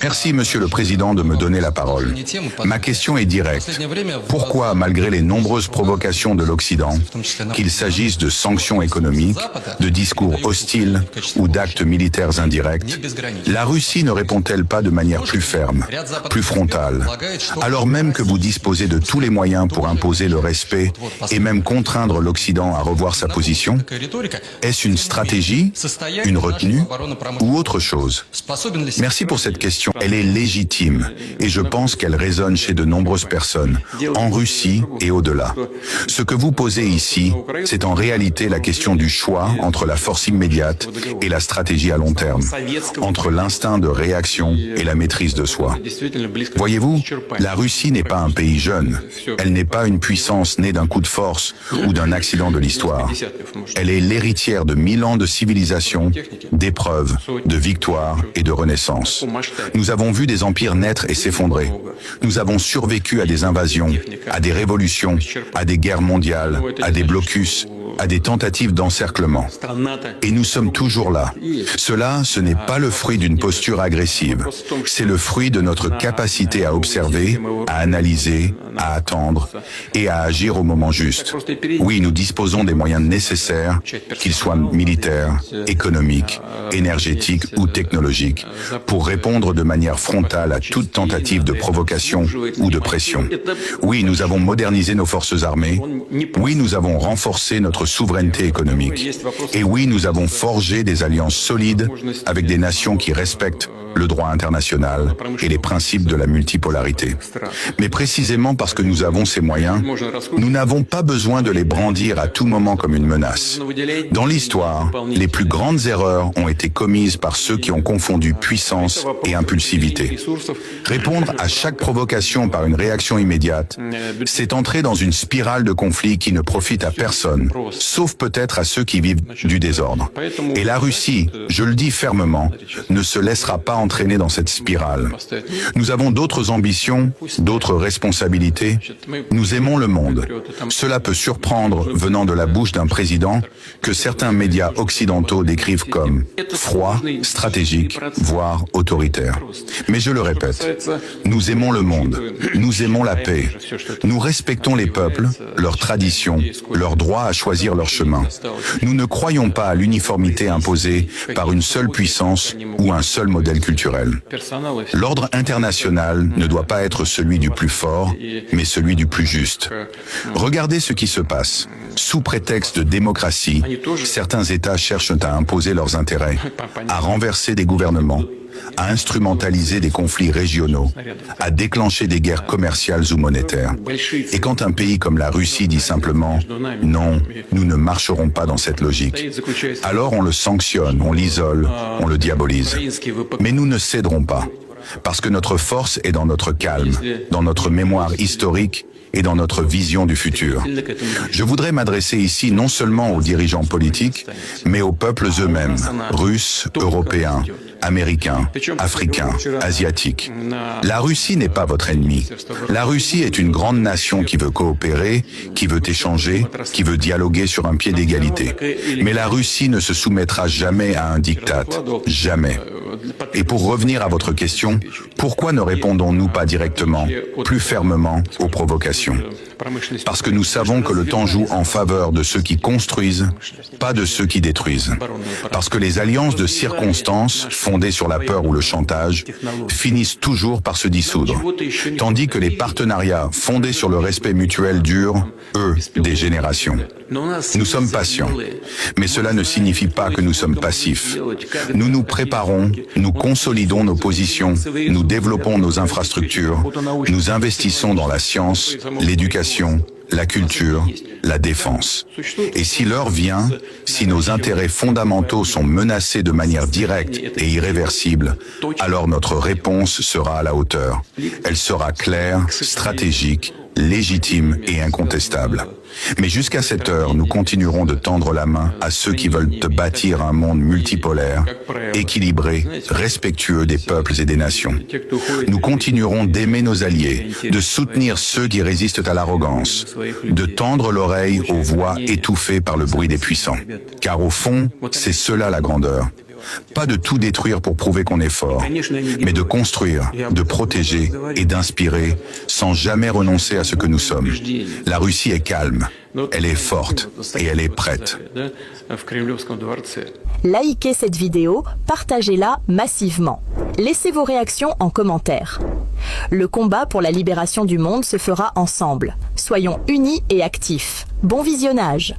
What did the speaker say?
Merci, Monsieur le Président, de me donner la parole. Ma question est directe. Pourquoi, malgré les nombreuses provocations de l'Occident, qu'il s'agisse de sanctions économiques, de discours hostiles ou d'actes militaires indirects, la Russie ne répond-elle pas de manière plus ferme, plus frontale, alors même que vous disposez de tous les moyens pour imposer le respect et même contraindre l'Occident à revoir sa position? Est-ce une stratégie, une retenue ou autre chose? Merci pour cette question. Elle est légitime et je pense qu'elle résonne chez de nombreuses personnes, en Russie et au-delà. Ce que vous posez ici, c'est en réalité la question du choix entre la force immédiate et la stratégie à long terme, entre l'instinct de réaction et la maîtrise de soi. Voyez-vous, la Russie n'est pas un pays jeune. Elle n'est pas une puissance née d'un coup de force ou d'un accident de l'histoire. Elle est l'héritière de 1000 ans de civilisation, d'épreuves, de victoires et de renaissance. Nous avons vu des empires naître et s'effondrer. Nous avons survécu à des invasions, à des révolutions, à des guerres mondiales, à des blocus, à des tentatives d'encerclement. Et nous sommes toujours là. Cela, ce n'est pas le fruit d'une posture agressive. C'est le fruit de notre capacité à observer, à analyser, à attendre et à agir au moment juste. Oui, nous disposons des moyens nécessaires, qu'ils soient militaires, économiques, énergétiques ou technologiques, pour répondre de manière frontale à toute tentative de provocation ou de pression. Oui, nous avons modernisé nos forces armées. Oui, nous avons renforcé notre souveraineté économique. Et oui, nous avons forgé des alliances solides avec des nations qui respectent le droit international et les principes de la multipolarité. Mais précisément parce que nous avons ces moyens, nous n'avons pas besoin de les brandir à tout moment comme une menace. Dans l'histoire, les plus grandes erreurs ont été commises par ceux qui ont confondu puissance et impulsivité. Répondre à chaque provocation par une réaction immédiate, c'est entrer dans une spirale de conflit qui ne profite à personne, sauf peut-être à ceux qui vivent du désordre. Et la Russie, je le dis fermement, ne se laissera pas entraîner dans cette spirale. Nous avons d'autres ambitions, d'autres responsabilités. Nous aimons le monde. Cela peut surprendre venant de la bouche d'un président que certains médias occidentaux décrivent comme froid, stratégique, voire autoritaire. Mais je le répète, nous aimons le monde, nous aimons la paix, nous respectons les peuples, leurs traditions, leur droit à choisir leur chemin. Nous ne croyons pas à l'uniformité imposée par une seule puissance ou un seul modèle culturel. L'ordre international ne doit pas être celui du plus fort, mais celui du plus juste. Regardez ce qui se passe. Sous prétexte de démocratie, certains États cherchent à imposer leurs intérêts, à renverser des gouvernements, à instrumentaliser des conflits régionaux, à déclencher des guerres commerciales ou monétaires. Et quand un pays comme la Russie dit simplement « non, nous ne marcherons pas dans cette logique », alors on le sanctionne, on l'isole, on le diabolise. Mais nous ne céderons pas, parce que notre force est dans notre calme, dans notre mémoire historique et dans notre vision du futur. Je voudrais m'adresser ici non seulement aux dirigeants politiques, mais aux peuples eux-mêmes, russes, européens, américains, africains, asiatiques. La Russie n'est pas votre ennemi. La Russie est une grande nation qui veut coopérer, qui veut échanger, qui veut dialoguer sur un pied d'égalité. Mais la Russie ne se soumettra jamais à un diktat. Jamais. Et pour revenir à votre question, pourquoi ne répondons-nous pas directement, plus fermement, aux provocations? Parce que nous savons que le temps joue en faveur de ceux qui construisent, pas de ceux qui détruisent. Parce que les alliances de circonstances, fondées sur la peur ou le chantage, finissent toujours par se dissoudre. Tandis que les partenariats fondés sur le respect mutuel durent, eux, des générations. Nous sommes patients, mais cela ne signifie pas que nous sommes passifs. Nous nous préparons, nous consolidons nos positions, nous développons nos infrastructures, nous investissons dans la science, l'éducation, la culture, la défense. Et si l'heure vient, si nos intérêts fondamentaux sont menacés de manière directe et irréversible, alors notre réponse sera à la hauteur. Elle sera claire, stratégique, légitime et incontestable. Mais jusqu'à cette heure, nous continuerons de tendre la main à ceux qui veulent bâtir un monde multipolaire, équilibré, respectueux des peuples et des nations. Nous continuerons d'aimer nos alliés, de soutenir ceux qui résistent à l'arrogance, de tendre l'oreille aux voix étouffées par le bruit des puissants. Car au fond, c'est cela la grandeur. pas de tout détruire pour prouver qu'on est fort, mais de construire, de protéger et d'inspirer sans jamais renoncer à ce que nous sommes. La Russie est calme, elle est forte et elle est prête. Likez cette vidéo, partagez-la massivement. Laissez vos réactions en commentaire. Le combat pour la libération du monde se fera ensemble. Soyons unis et actifs. Bon visionnage!